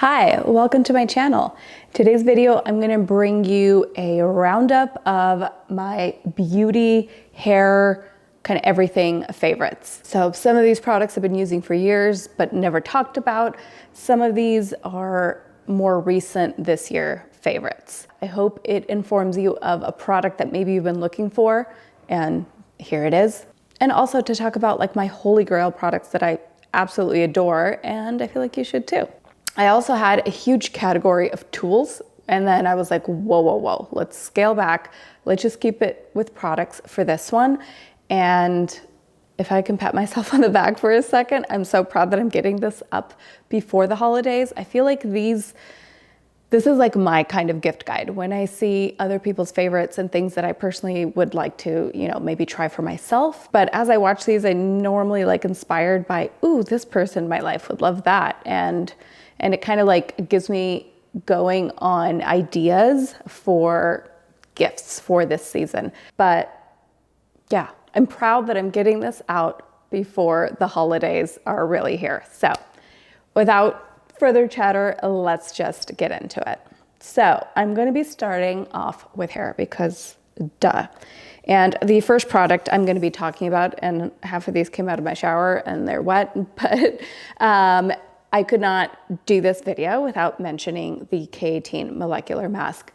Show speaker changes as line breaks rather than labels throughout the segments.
Hi, welcome to my channel. Today's video, I'm gonna bring you a roundup of my beauty, hair, kind of everything favorites. So some of these products I've been using for years, but never talked about. Some of these are more recent this year favorites. I hope it informs you of a product that maybe you've been looking for, and here it is. And also to talk about like my holy grail products that I absolutely adore, and I feel like you should too. I also had a huge category of tools, and then I was like, whoa, let's scale back. Let's just keep it with products for this one. And if I can pat myself on the back for a second, I'm so proud that I'm getting this up before the holidays. I feel like this is like my kind of gift guide. When I see other people's favorites and things that I personally would like to, maybe try for myself. But as I watch these, I normally like inspired by, ooh, this person in my life would love that. And it kind of like gives me going on ideas for gifts for this season. But yeah, I'm proud that I'm getting this out before the holidays are really here. So without further chatter, let's just get into it. So I'm going to be starting off with hair because duh. And the first product I'm going to be talking about, and half of these came out of my shower and they're wet, but I could not do this video without mentioning the K18 Molecular Mask.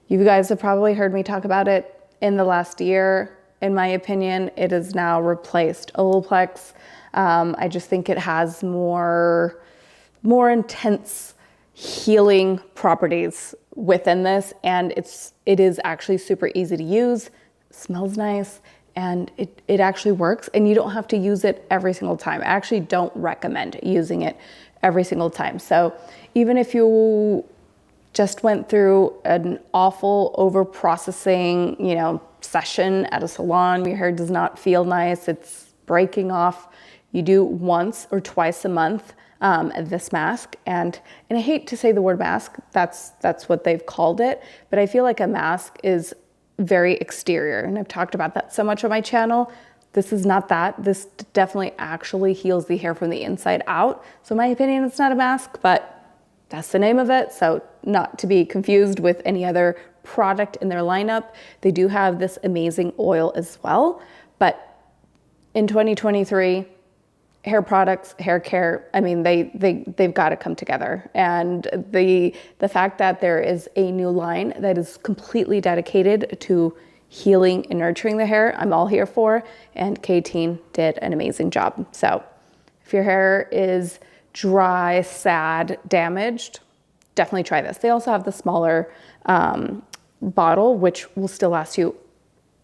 You guys have probably heard me talk about it in the last year. In my opinion, it has now replaced Olaplex. I just think it has more intense healing properties within this, and it is actually super easy to use, smells nice, and it actually works, and you don't have to use it every single time. I actually don't recommend using it every single time. So even if you just went through an awful over-processing, session at a salon, your hair does not feel nice, it's breaking off, you do once or twice a month this mask. And I hate to say the word mask, that's what they've called it, but I feel like a mask is very exterior, and I've talked about that so much on my channel. This is not that. This definitely actually heals the hair from the inside out. So in my opinion, it's not a mask, but that's the name of it. So not to be confused with any other product in their lineup. They do have this amazing oil as well. But in 2023, hair products, hair care, I mean, they've got to come together. And the fact that there is a new line that is completely dedicated to healing and nurturing the hair, I'm all here for, and K18 did an amazing job. So if your hair is dry, sad, damaged, definitely try this. They also have the smaller bottle, which will still last you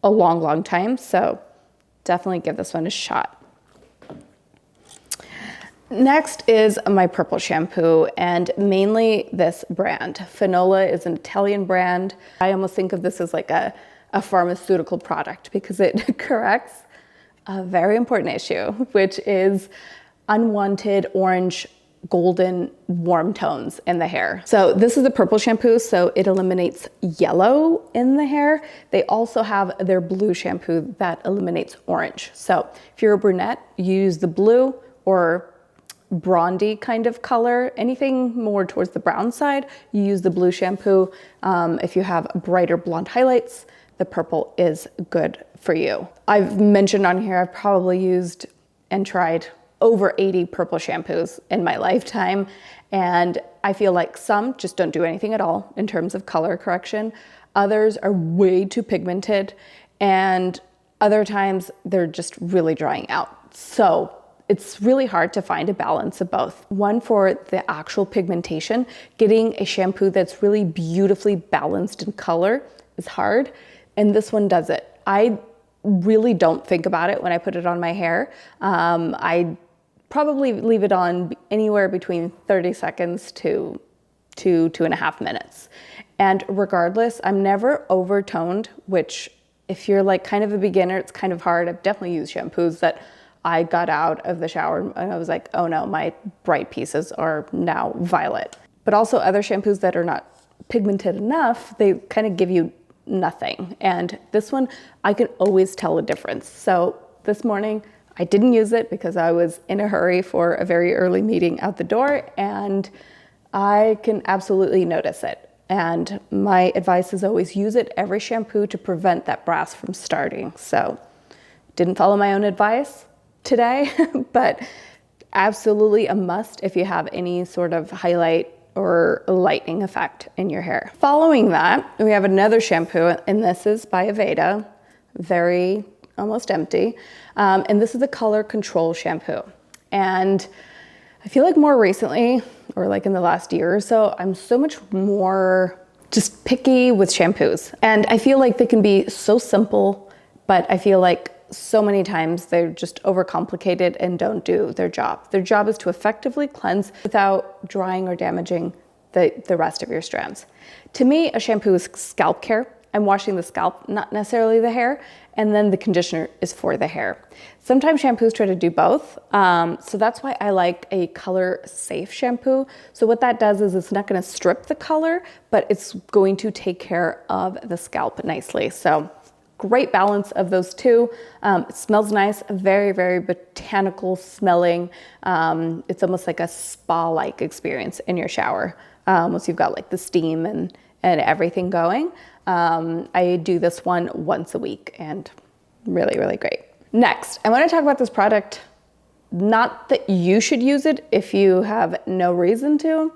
a long time. So definitely give this one a shot. Next is my purple shampoo, and mainly this brand. Fanola is an Italian brand. I almost think of this as like a pharmaceutical product because it corrects a very important issue, which is unwanted orange golden warm tones in the hair. So this is the purple shampoo, so it eliminates yellow in the hair. They also have their blue shampoo that eliminates orange. So if you're a brunette, you use the blue, or bronzy kind of color, anything more towards the brown side, you use the blue shampoo. If you have brighter blonde highlights, the purple is good for you. I've mentioned on here, I've probably used and tried over 80 purple shampoos in my lifetime. And I feel like some just don't do anything at all in terms of color correction. Others are way too pigmented, and other times they're just really drying out. So it's really hard to find a balance of both. One, for the actual pigmentation, getting a shampoo that's really beautifully balanced in color is hard. And this one does it. I really don't think about it when I put it on my hair. I probably leave it on anywhere between 30 seconds to 2.5 minutes. And regardless, I'm never overtoned, which if you're like kind of a beginner, it's kind of hard. I've definitely used shampoos that I got out of the shower and I was like, oh no, my bright pieces are now violet. But also other shampoos that are not pigmented enough, they kind of give you nothing. And this one, I can always tell a difference. So this morning, I didn't use it because I was in a hurry for a very early meeting out the door, and I can absolutely notice it. And my advice is always use it every shampoo to prevent that brass from starting. So didn't follow my own advice today, but absolutely a must if you have any sort of highlight or lightening effect in your hair. Following that, we have another shampoo, and this is by Aveda, very almost empty. And this is the Color Control shampoo. And I feel like more recently, or like in the last year or so, I'm so much more just picky with shampoos. And I feel like they can be so simple, but I feel like so many times they're just overcomplicated and don't do their job. Their job is to effectively cleanse without drying or damaging the rest of your strands. To me, a shampoo is scalp care. I'm washing the scalp, not necessarily the hair, and then the conditioner is for the hair. Sometimes shampoos try to do both, so that's why I like a color safe shampoo. So what that does is it's not gonna strip the color, but it's going to take care of the scalp nicely. So great balance of those two. It smells nice, very, very botanical smelling. It's almost like a spa-like experience in your shower once you've got like the steam and everything going. I do this one once a week and really, really great. Next, I want to talk about this product. Not that you should use it if you have no reason to,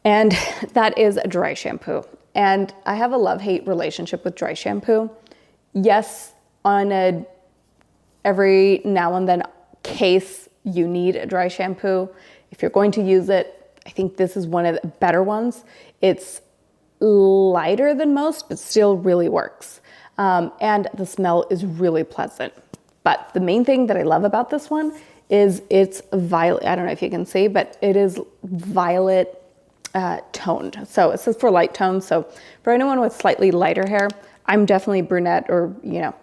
and that is a dry shampoo. And I have a love-hate relationship with dry shampoo. Yes, on a every now and then case, you need a dry shampoo. If you're going to use it, I think this is one of the better ones. It's lighter than most, but still really works. And the smell is really pleasant. But the main thing that I love about this one is it's violet. I don't know if you can see, but it is violet toned. So it says for light tones. So for anyone with slightly lighter hair, I'm definitely brunette or, you know,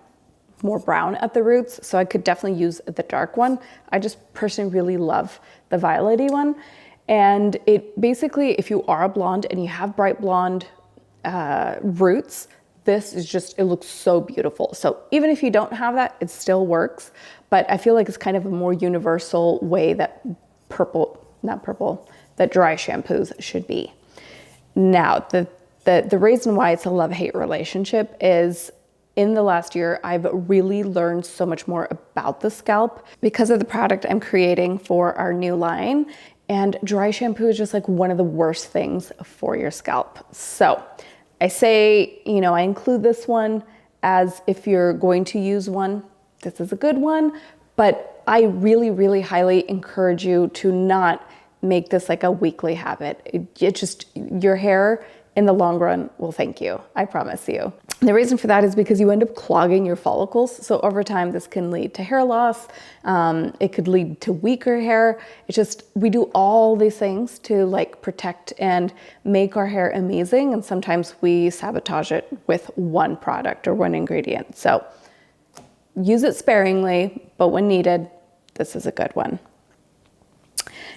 more brown at the roots. So I could definitely use the dark one. I just personally really love the violet-y one. And it basically, if you are a blonde and you have bright blonde roots, this is just, it looks so beautiful. So even if you don't have that, it still works. But I feel like it's kind of a more universal way that that dry shampoos should be. Now, the reason why it's a love-hate relationship is in the last year, I've really learned so much more about the scalp because of the product I'm creating for our new line. And dry shampoo is just like one of the worst things for your scalp. So I say, you know, I include this one as if you're going to use one, this is a good one, but I really, really highly encourage you to not make this like a weekly habit. It just, your hair in the long run will thank you, I promise you. And the reason for that is because you end up clogging your follicles. So over time, this can lead to hair loss. It could lead to weaker hair. It's just, we do all these things to like protect and make our hair amazing. And sometimes we sabotage it with one product or one ingredient. So use it sparingly, but when needed, this is a good one.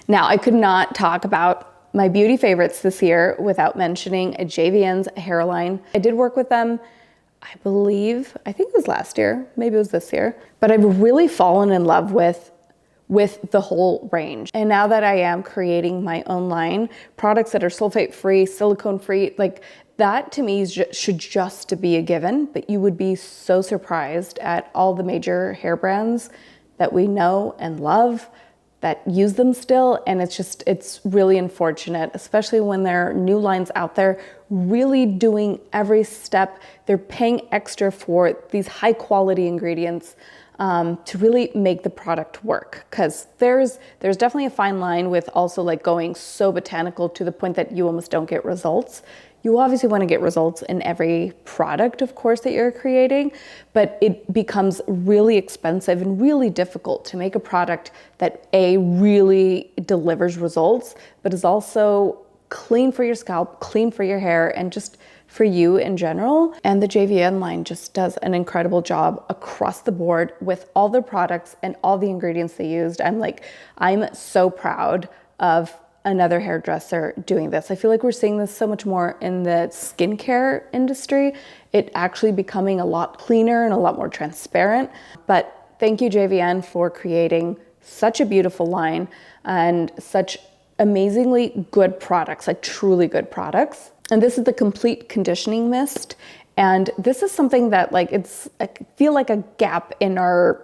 Now, I could not talk about my beauty favorites this year without mentioning JVN's hairline. I did work with them, I think it was last year, maybe it was this year, but I've really fallen in love with the whole range. And now that I am creating my own line, products that are sulfate-free, silicone-free, like that to me should just be a given, but you would be so surprised at all the major hair brands that we know and love that use them still. And it's really unfortunate, especially when there are new lines out there really doing every step. They're paying extra for these high quality ingredients to really make the product work. Because there's definitely a fine line with also like going so botanical to the point that you almost don't get results. You obviously want to get results in every product, of course, that you're creating, but it becomes really expensive and really difficult to make a product that really delivers results, but is also clean for your scalp, clean for your hair, and just for you in general. And the JVN line just does an incredible job across the board with all their products and all the ingredients they used. I'm so proud of another hairdresser doing this. I feel like we're seeing this so much more in the skincare industry. It actually becoming a lot cleaner and a lot more transparent. But thank you, JVN, for creating such a beautiful line and such amazingly good products, like truly good products. And this is the Complete Conditioning Mist. And this is something that like, I feel like a gap in our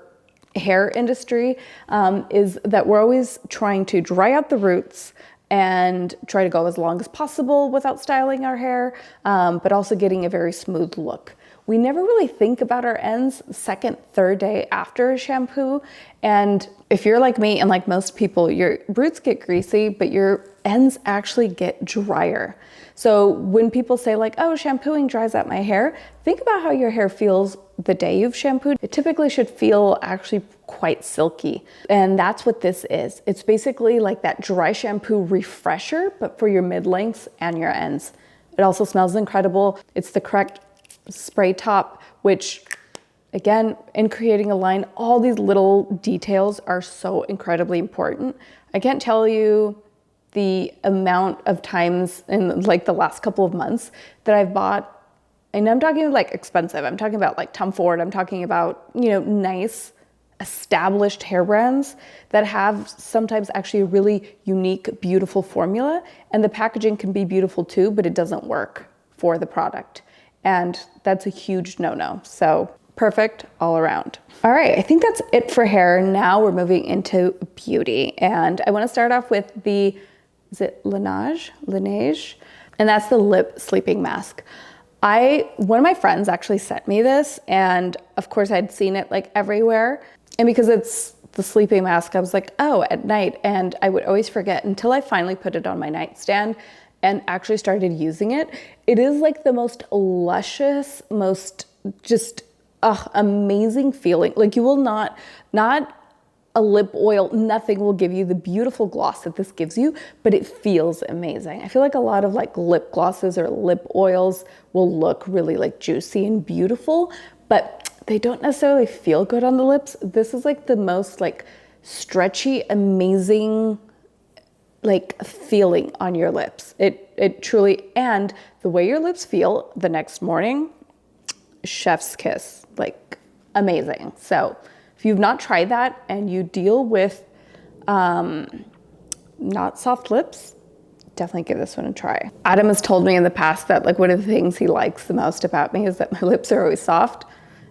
hair industry, is that we're always trying to dry out the roots and try to go as long as possible without styling our hair, but also getting a very smooth look. We never really think about our ends second, third day after a shampoo. And if you're like me and like most people, your roots get greasy, but your ends actually get drier. So when people say like, oh, shampooing dries out my hair, think about how your hair feels the day you've shampooed. It typically should feel actually quite silky. And that's what this is. It's basically like that dry shampoo refresher, but for your mid-lengths and your ends. It also smells incredible. It's the correct spray top, which again, in creating a line, all these little details are so incredibly important. I can't tell you the amount of times in like the last couple of months that I've bought, and I'm talking like expensive, I'm talking about like Tom Ford, I'm talking about, you know, nice established hair brands that have sometimes actually a really unique, beautiful formula, and the packaging can be beautiful too, but it doesn't work for the product. And that's a huge no-no. So perfect all around. All right, I think that's it for hair. Now we're moving into beauty. And I wanna start off with the, is it Lineage? And that's the lip sleeping mask. One of my friends actually sent me this, and of course I'd seen it like everywhere. And because it's the sleeping mask, I was like, oh, at night. And I would always forget until I finally put it on my nightstand and actually started using it. It is like the most luscious, most just amazing feeling. Like you will not a lip oil, nothing will give you the beautiful gloss that this gives you, but it feels amazing. I feel like a lot of like lip glosses or lip oils will look really like juicy and beautiful, but they don't necessarily feel good on the lips. This is like the most like stretchy, amazing like feeling on your lips. It truly, and the way your lips feel the next morning, chef's kiss, like amazing. So if you've not tried that and you deal with not soft lips, definitely give this one a try. Adam has told me in the past that like one of the things he likes the most about me is that my lips are always soft.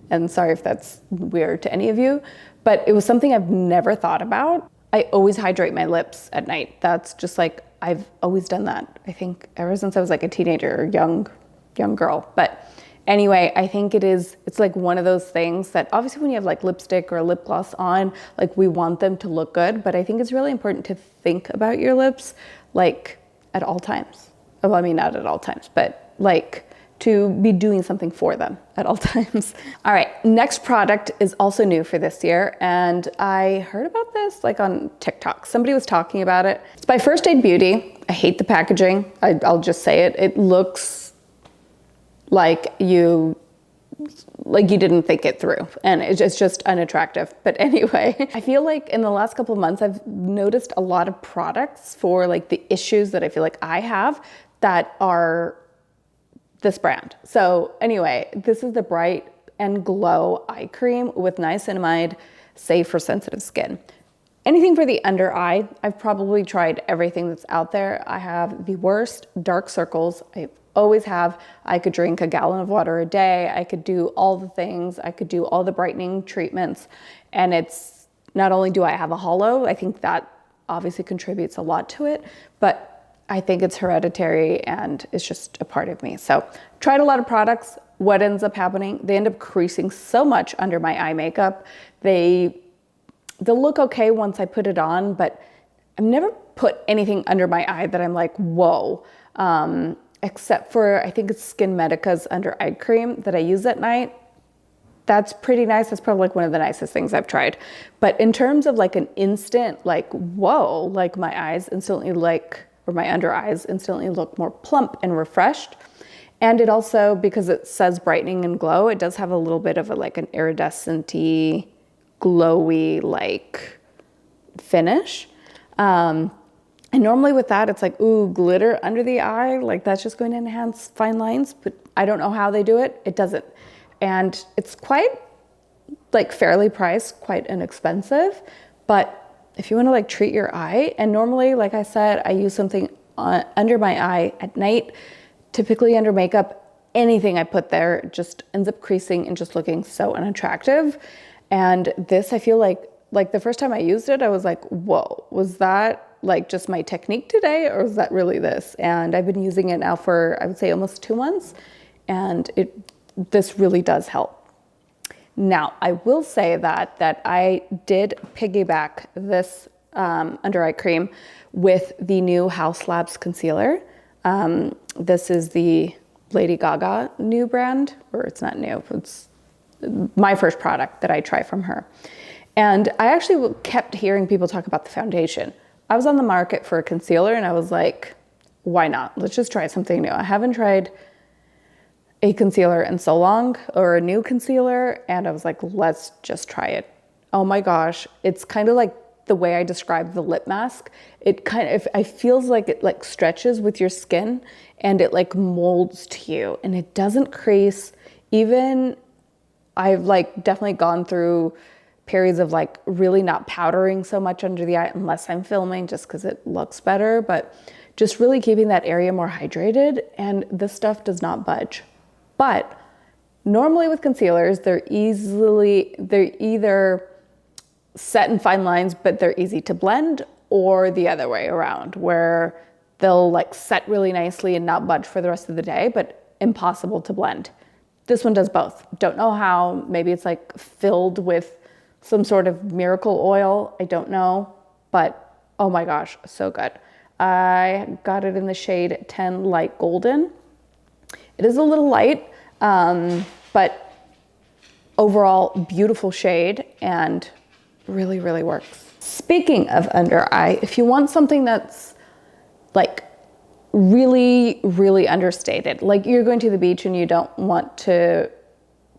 And sorry if that's weird to any of you, but it was something I've never thought about. I always hydrate my lips at night. That's just like, I've always done that. I think ever since I was like a teenager or young girl. But anyway, I think it's like one of those things that obviously when you have like lipstick or a lip gloss on, like we want them to look good, but I think it's really important to think about your lips like at all times. Well, I mean, not at all times, but like to be doing something for them at all times. All right, next product is also new for this year, and I heard about this like on TikTok. Somebody was talking about it. It's by First Aid Beauty. I hate the packaging. I'll just say it. It looks like you didn't think it through, and it's just unattractive. But anyway, I feel like in the last couple of months, I've noticed a lot of products for like the issues that I feel like I have that are this brand. So anyway, this is the Bright and Glow Eye Cream with niacinamide, safe for sensitive skin. Anything for the under eye, I've probably tried everything that's out there. I have the worst dark circles. I always have. I could drink a gallon of water a day. I could do all the things. I could do all the brightening treatments. And it's not only do I have a hollow, I think that obviously contributes a lot to it, but I think it's hereditary and it's just a part of me. So tried a lot of products. What ends up happening? They end up creasing so much under my eye makeup. They'll look okay once I put it on, but I've never put anything under my eye that I'm like, whoa. Except for, I think it's Skin Medica's under eye cream that I use at night. That's pretty nice. That's probably like one of the nicest things I've tried. But in terms of like an instant, like, whoa, like my eyes instantly or my under eyes instantly look more plump and refreshed. And it also, because it says brightening and glow, it does have a little bit of like an iridescent-y, glowy like finish. And normally with that, it's like, ooh, glitter under the eye. Like that's just going to enhance fine lines, but I don't know how they do it. It doesn't. And it's quite like fairly priced, quite inexpensive, but if you want to like treat your eye, and normally, like I said, I use something under my eye at night, typically under makeup. Anything I put there just ends up creasing and just looking so unattractive. And this, I feel like the first time I used it, I was like, whoa, was that like just my technique today, or was that really this? And I've been using it now for, I would say, almost 2 months, and this really does help. Now, I will say that I did piggyback this under eye cream with the new House Labs concealer. This is the Lady Gaga new brand, or it's not new, it's my first product that I try from her. And I actually kept hearing people talk about the foundation. I was on the market for a concealer and I was like, why not? Let's just try something new. I haven't tried a concealer in so long, or a new concealer, and I was like, let's just try it. Oh my gosh, it's kind of like the way I describe the lip mask. It feels like it like stretches with your skin, and it like molds to you, and it doesn't crease. Even I've like definitely gone through periods of like really not powdering so much under the eye unless I'm filming, just because it looks better, but just really keeping that area more hydrated, and this stuff does not budge. But normally with concealers, they're either set in fine lines, but they're easy to blend, or the other way around, where they'll like set really nicely and not budge for the rest of the day, but impossible to blend. This one does both. Don't know how. Maybe it's like filled with some sort of miracle oil. I don't know, but oh my gosh, so good. I got it in the shade 10 Light Golden. It is a little light, but overall beautiful shade, and really, really works. Speaking of under eye, if you want something that's like really, really understated, like you're going to the beach and you don't want to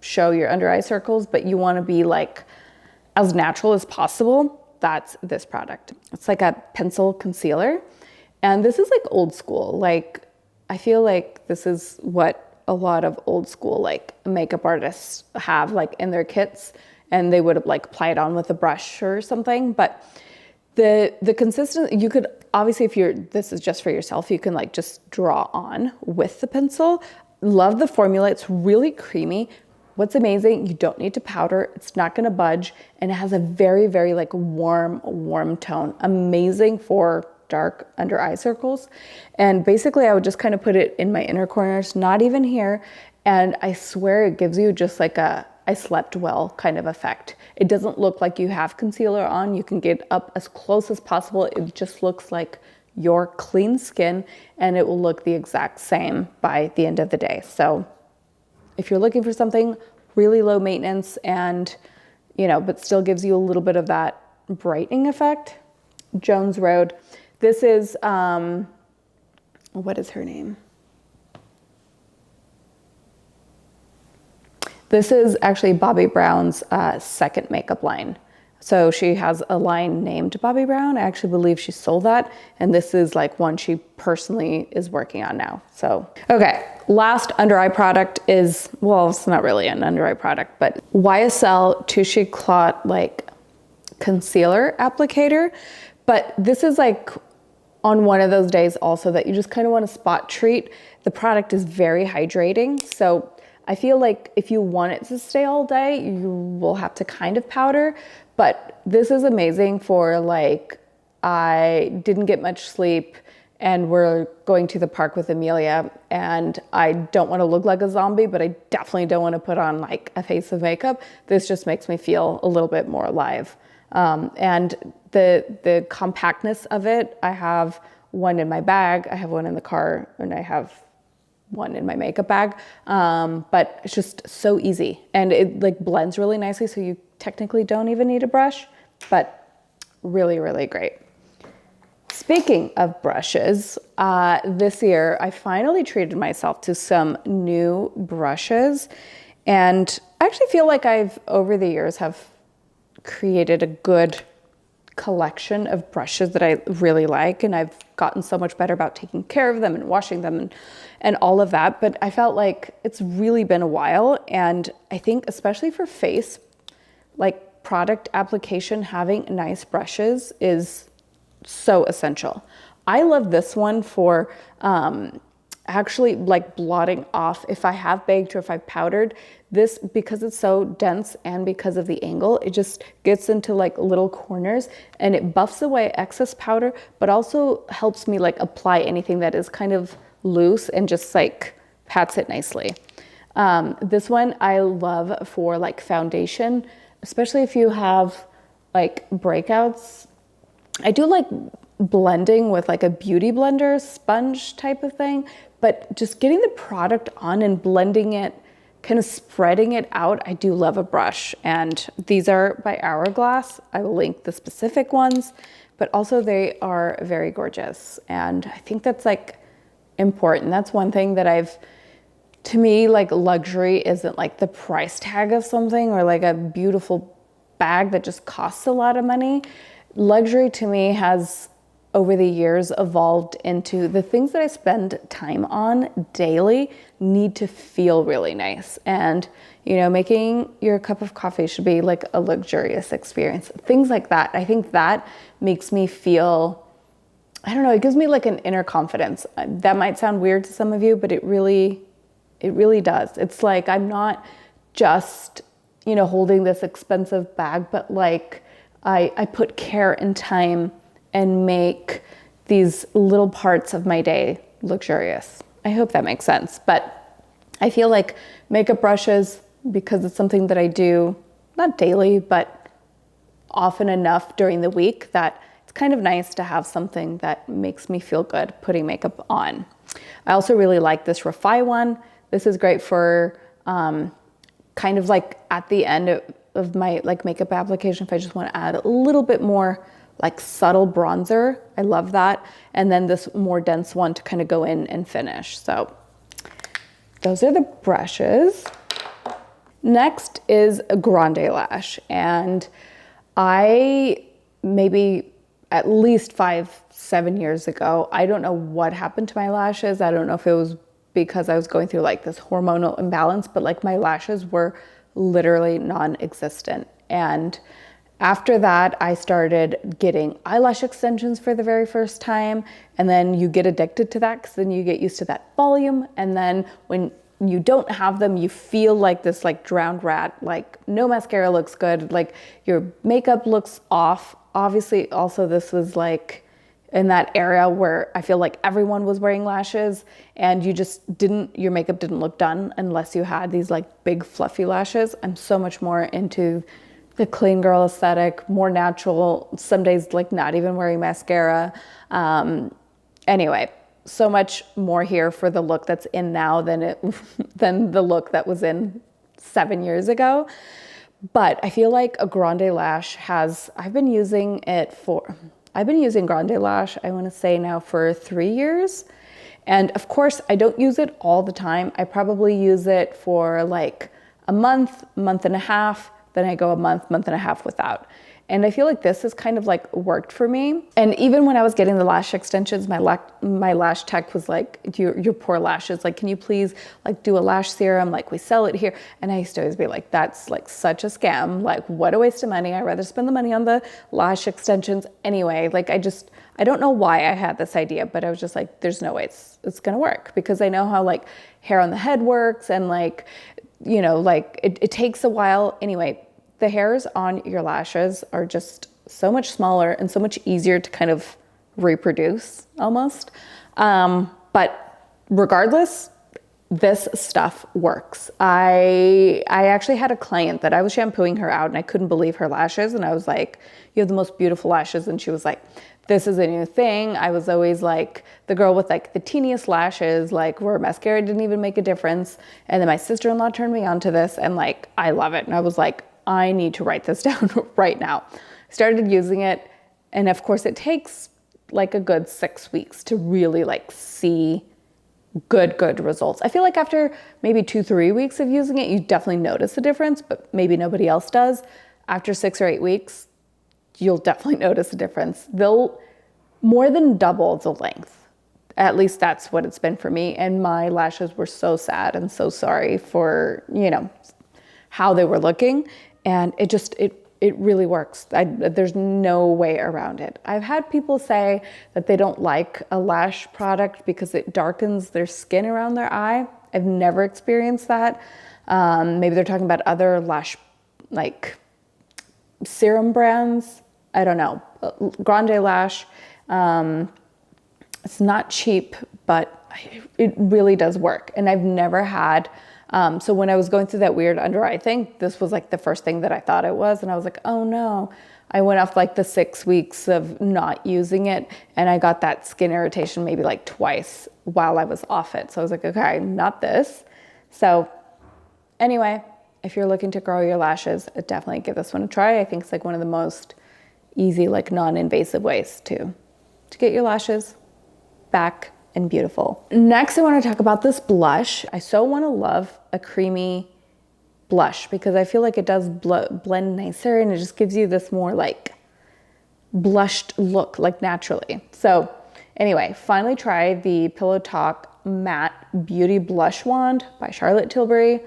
show your under eye circles, but you want to be like as natural as possible, that's this product. It's like a pencil concealer, and this is like old school. Like, I feel like this is what a lot of old school like makeup artists have like in their kits, and they would have like apply it on with a brush or something. But the consistency, you could obviously, if this is just for yourself, you can like just draw on with the pencil. Love the formula. It's really creamy. What's amazing, you don't need to powder. It's not gonna budge, and it has a very, very like warm tone. Amazing for dark under eye circles. And basically I would just kind of put it in my inner corners, not even here. And I swear it gives you just like a I slept well kind of effect. It doesn't look like you have concealer on. You can get up as close as possible. It just looks like your clean skin, and it will look the exact same by the end of the day. So if you're looking for something really low maintenance and, you know, but still gives you a little bit of that brightening effect, Jones Road. This is, what is her name? This is actually Bobbi Brown's second makeup line. So she has a line named Bobbi Brown. I actually believe she sold that. And this is like one she personally is working on now. So, okay, last under eye product is, well, it's not really an under eye product, but YSL Touche Eclat like concealer applicator. But this is like on one of those days also that you just kind of want to spot treat. The product is very hydrating. So I feel like if you want it to stay all day, you will have to kind of powder, but this is amazing for like, I didn't get much sleep and we're going to the park with Amelia, and I don't want to look like a zombie, but I definitely don't want to put on like a face of makeup. This just makes me feel a little bit more alive. And the compactness of it, I have one in my bag, I have one in the car, and I have one in my makeup bag, but it's just so easy, and it like blends really nicely, so you technically don't even need a brush, but really, really great. Speaking of brushes, this year I finally treated myself to some new brushes, and I actually feel like I've over the years have created a good collection of brushes that I really like, and I've gotten so much better about taking care of them and washing them and all of that. But I felt like it's really been a while, and I think especially for face, like product application, having nice brushes is so essential. I love this one for actually like blotting off if I have baked or if I've powdered. This, because it's so dense and because of the angle, it just gets into like little corners and it buffs away excess powder, but also helps me like apply anything that is kind of loose and just like pats it nicely. This one I love for like foundation, especially if you have like breakouts. I do like blending with like a beauty blender sponge type of thing, but just getting the product on and blending it, kind of spreading it out. I do love a brush, and these are by Hourglass. I will link the specific ones, but also they are very gorgeous. And I think that's like important. That's one thing that to me, like luxury isn't like the price tag of something or like a beautiful bag that just costs a lot of money. Luxury to me has over the years evolved into the things that I spend time on daily need to feel really nice. And, you know, making your cup of coffee should be like a luxurious experience. Things like that. I think that makes me feel, I don't know, it gives me like an inner confidence. That might sound weird to some of you, but it really does. It's like I'm not just, you know, holding this expensive bag, but like I put care and time and make these little parts of my day luxurious. I hope that makes sense. But I feel like makeup brushes, because it's something that I do not daily, but often enough during the week, that it's kind of nice to have something that makes me feel good putting makeup on. I also really like this Refy one. This is great for kind of like at the end of my like makeup application, if I just want to add a little bit more like subtle bronzer. I love that. And then this more dense one to kind of go in and finish. So those are the brushes. Next is a GrandeLash. And I maybe at least 5-7 years ago, I don't know what happened to my lashes. I don't know if it was because I was going through like this hormonal imbalance, but like my lashes were literally non-existent. And after that, I started getting eyelash extensions for the very first time. And then you get addicted to that because then you get used to that volume. And then when you don't have them, you feel like this like drowned rat, like no mascara looks good, like your makeup looks off. Obviously, also this was like in that era where I feel like everyone was wearing lashes and your makeup didn't look done unless you had these like big fluffy lashes. I'm so much more into the clean girl aesthetic, more natural, some days like not even wearing mascara. Anyway, so much more here for the look that's in now than the look that was in 7 years ago. But I feel like a GrandeLash I've been using GrandeLash, I want to say now for 3 years. And of course, I don't use it all the time. I probably use it for like a month and a half. Then I go a month and a half without. And I feel like this has kind of like worked for me. And even when I was getting the lash extensions, my lash tech was like, your poor lashes, like, can you please like do a lash serum? Like we sell it here. And I used to always be like, that's like such a scam. Like what a waste of money. I'd rather spend the money on the lash extensions anyway. Like I don't know why I had this idea, but I was just like, there's no way it's gonna work, because I know how like hair on the head works and like, you know, like it takes a while. Anyway, the hairs on your lashes are just so much smaller and so much easier to kind of reproduce almost. But regardless, this stuff works. I actually had a client that I was shampooing her out and I couldn't believe her lashes. And I was like, you have the most beautiful lashes. And she was like, this is a new thing. I was always like the girl with like the teeniest lashes, like where mascara didn't even make a difference. And then my sister-in-law turned me on to this and like, I love it. And I was like, I need to write this down right now. Started using it. And of course it takes like a good 6 weeks to really like see good results. I feel like after maybe 2-3 weeks of using it, you definitely notice a difference, but maybe nobody else does. After 6 or 8 weeks, you'll definitely notice a difference. They'll more than double the length. At least that's what it's been for me. And my lashes were so sad and so sorry for, you know, how they were looking. And it it really works. There's no way around it. I've had people say that they don't like a lash product because it darkens their skin around their eye. I've never experienced that. Maybe they're talking about other lash, like serum brands. I don't know. GrandeLash. It's not cheap, but it really does work. And I've never had, so when I was going through that weird under eye thing, this was like the first thing that I thought it was. And I was like, oh no. I went off like the 6 weeks of not using it, and I got that skin irritation maybe like twice while I was off it. So I was like, okay, not this. So anyway, if you're looking to grow your lashes, definitely give this one a try. I think it's like one of the most easy, like non-invasive ways to get your lashes back and beautiful. Next, I want to talk about this blush. I so want to love a creamy blush because I feel like it does blend nicer, and it just gives you this more like blushed look, like naturally. So anyway, finally tried the Pillow Talk Matte Beauty Blush Wand by Charlotte Tilbury.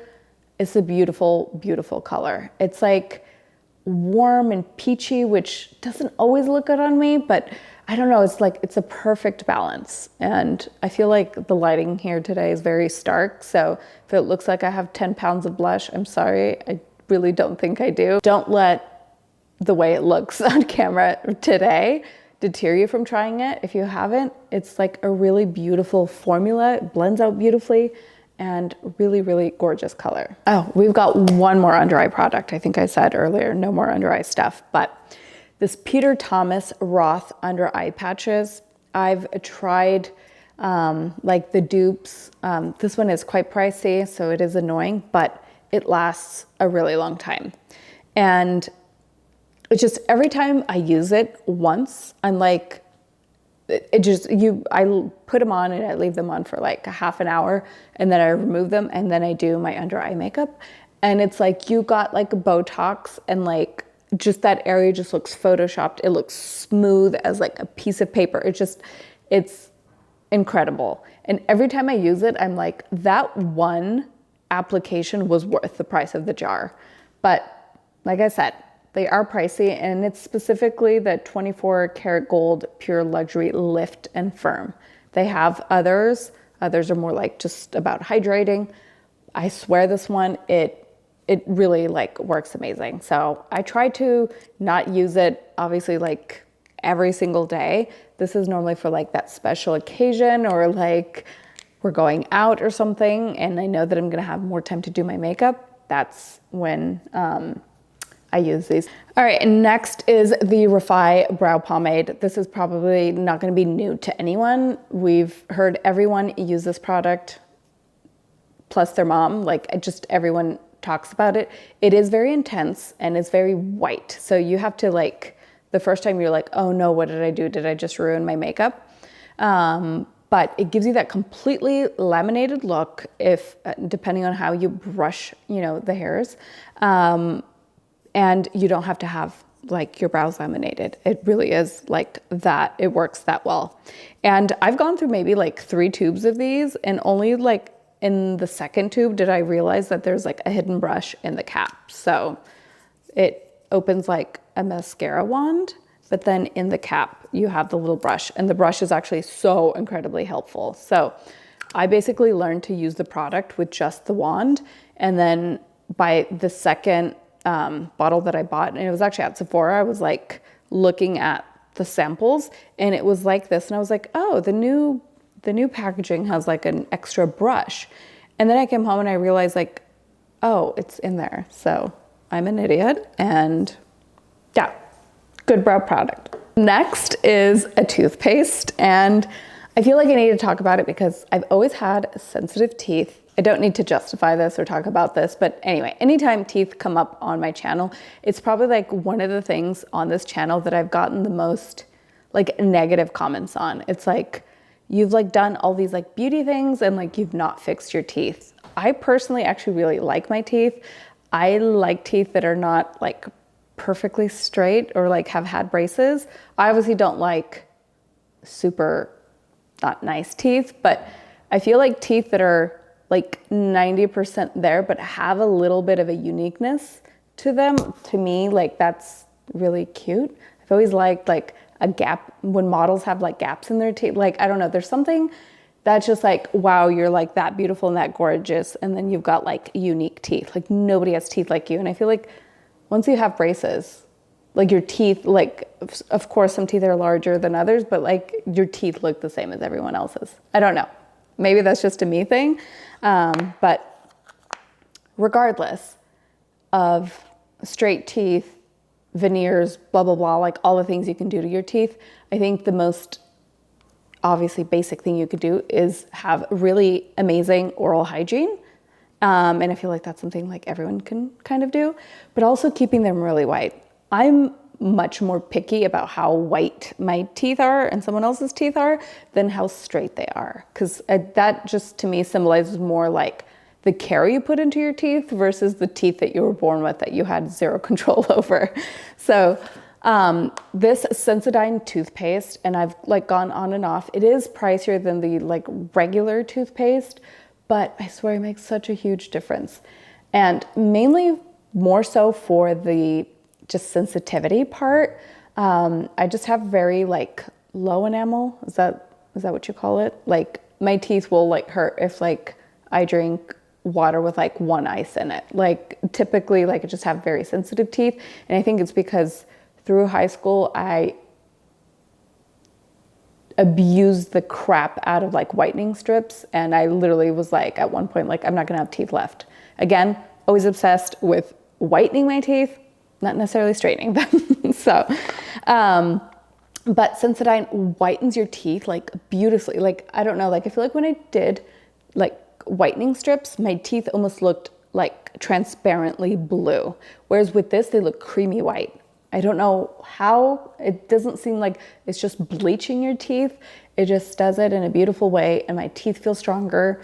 It's a beautiful, beautiful color. It's like warm and peachy, which doesn't always look good on me, but I don't know, it's like, it's a perfect balance. And I feel like the lighting here today is very stark. So if it looks like I have 10 pounds of blush, I'm sorry, I really don't think I do. Don't let the way it looks on camera today deter you from trying it. If you haven't, it's like a really beautiful formula. It blends out beautifully and really, really gorgeous color. Oh, we've got one more under eye product. I think I said earlier, no more under eye stuff, but this Peter Thomas Roth under eye patches. I've tried like the dupes. This one is quite pricey, so it is annoying, but it lasts a really long time. And it's just every time I use it once, I'm like, I put them on and I leave them on for like a half an hour, and then I remove them, and then I do my under eye makeup. And it's like you got like Botox, and like just that area just looks photoshopped. It looks smooth as like a piece of paper. It's incredible. And every time I use it, I'm like, that one application was worth the price of the jar. But like I said, they are pricey, and it's specifically the 24 karat gold pure luxury lift and firm. They have others. Others are more like just about hydrating. I swear this one, it really like works amazing. So I try to not use it obviously like every single day. This is normally for like that special occasion, or like we're going out or something, and I know that I'm gonna have more time to do my makeup. That's when I use these. All right, and next is the Refy Brow Pomade. This is probably not gonna be new to anyone. We've heard everyone use this product, plus their mom, like just everyone talks about it. It is very intense and it's very white. So you have to like, the first time you're like, oh no, what did I do? Did I just ruin my makeup? But it gives you that completely laminated look if, depending on how you brush, you know, the hairs. And you don't have to have like your brows laminated. It really is like that. It works that well. And I've gone through maybe like 3 tubes of these, and only like in the second tube did I realize that there's like a hidden brush in the cap. So it opens like a mascara wand, but then in the cap you have the little brush, and the brush is actually so incredibly helpful. So I basically learned to use the product with just the wand, and then by the second bottle that I bought, and it was actually at Sephora, I was like looking at the samples, and it was like this, and I was like, oh, the new packaging has like an extra brush. And then I came home and I realized like, oh, it's in there. So I'm an idiot, and yeah, good brow product. Next is a toothpaste, and I feel like I need to talk about it because I've always had sensitive teeth. I don't need to justify this or talk about this, but anyway, anytime teeth come up on my channel, it's probably like one of the things on this channel that I've gotten the most like negative comments on. It's like, you've like done all these like beauty things and like you've not fixed your teeth. I personally actually really like my teeth. I like teeth that are not like perfectly straight or like have had braces. I obviously don't like super not nice teeth, but I feel like teeth that are like 90% there but have a little bit of a uniqueness, to them. To me, like that's really cute. I've always liked like a gap when models have like gaps in their teeth. Like, I don't know, there's something that's just like, wow, you're like that beautiful and that gorgeous. And then you've got like unique teeth. Like nobody has teeth like you. And I feel like once you have braces, like your teeth, like of course some teeth are larger than others, but like your teeth look the same as everyone else's. I don't know. Maybe that's just a me thing. But regardless of straight teeth, veneers, blah, blah, blah, like all the things you can do to your teeth, I think the most obviously basic thing you could do is have really amazing oral hygiene. And I feel like that's something like everyone can kind of do, but also keeping them really white. I'm much more picky about how white my teeth are and someone else's teeth are than how straight they are. Because that just to me symbolizes more like the care you put into your teeth versus the teeth that you were born with that you had zero control over. So this Sensodyne toothpaste, and I've like gone on and off, it is pricier than the like regular toothpaste, but I swear it makes such a huge difference. And mainly more so for the just sensitivity part. I just have very like low enamel. Is that what you call it? Like my teeth will like hurt if like I drink water with like one ice in it. Like typically like I just have very sensitive teeth. And I think it's because through high school, I abused the crap out of like whitening strips. And I literally was like, at one point, like, I'm not gonna have teeth left. Again, always obsessed with whitening my teeth, not necessarily straightening them. So, but Sensodyne whitens your teeth like beautifully. Like, I don't know, like I feel like when I did like whitening strips, my teeth almost looked like transparently blue. Whereas with this, they look creamy white. I don't know how, it doesn't seem like it's just bleaching your teeth. It just does it in a beautiful way, and my teeth feel stronger.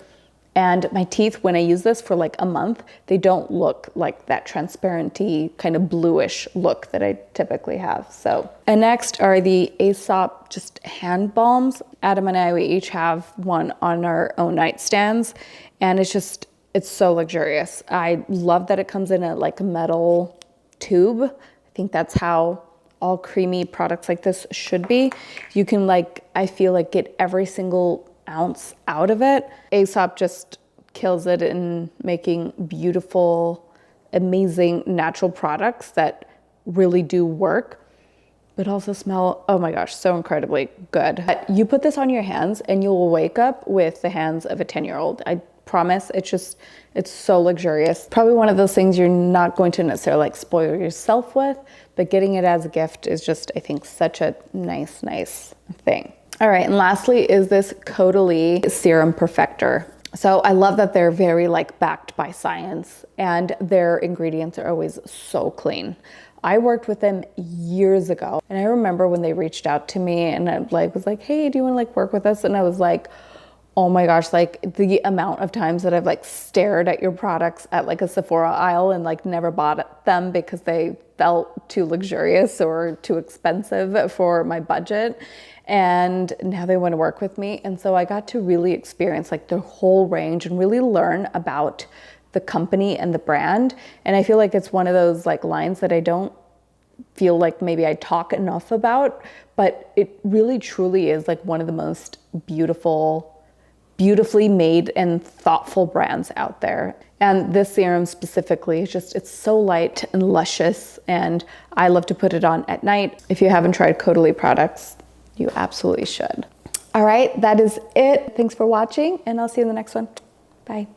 And my teeth, when I use this for like a month, they don't look like that transparency kind of bluish look that I typically have. So, and next are the Aesop just hand balms. Adam and I, we each have one on our own nightstands, and it's so luxurious. I love that it comes in a like metal tube. I think that's how all creamy products like this should be. You can like, I feel like get every single ounce out of it. Aesop just kills it in making beautiful, amazing natural products that really do work, but also smell, oh my gosh, so incredibly good. But you put this on your hands and you'll wake up with the hands of a 10-year-old. I promise. It's so luxurious. Probably one of those things you're not going to necessarily like spoil yourself with, but getting it as a gift is just, I think, such a nice thing. All right, and lastly is this Caudalie Serum Perfector. So I love that they're very like backed by science, and their ingredients are always so clean. I worked with them years ago, and I remember when they reached out to me and I like was like, hey, do you want to like work with us? And I was like, oh my gosh, like the amount of times that I've like stared at your products at like a Sephora aisle and like never bought them because they felt too luxurious or too expensive for my budget. And now they want to work with me. And so I got to really experience like the whole range and really learn about the company and the brand. And I feel like it's one of those like lines that I don't feel like maybe I talk enough about, but it really truly is like one of the most beautifully made and thoughtful brands out there. And this serum specifically is just, it's so light and luscious, and I love to put it on at night. If you haven't tried Caudalie products, you absolutely should. All right, that is it. Thanks for watching, and I'll see you in the next one. Bye.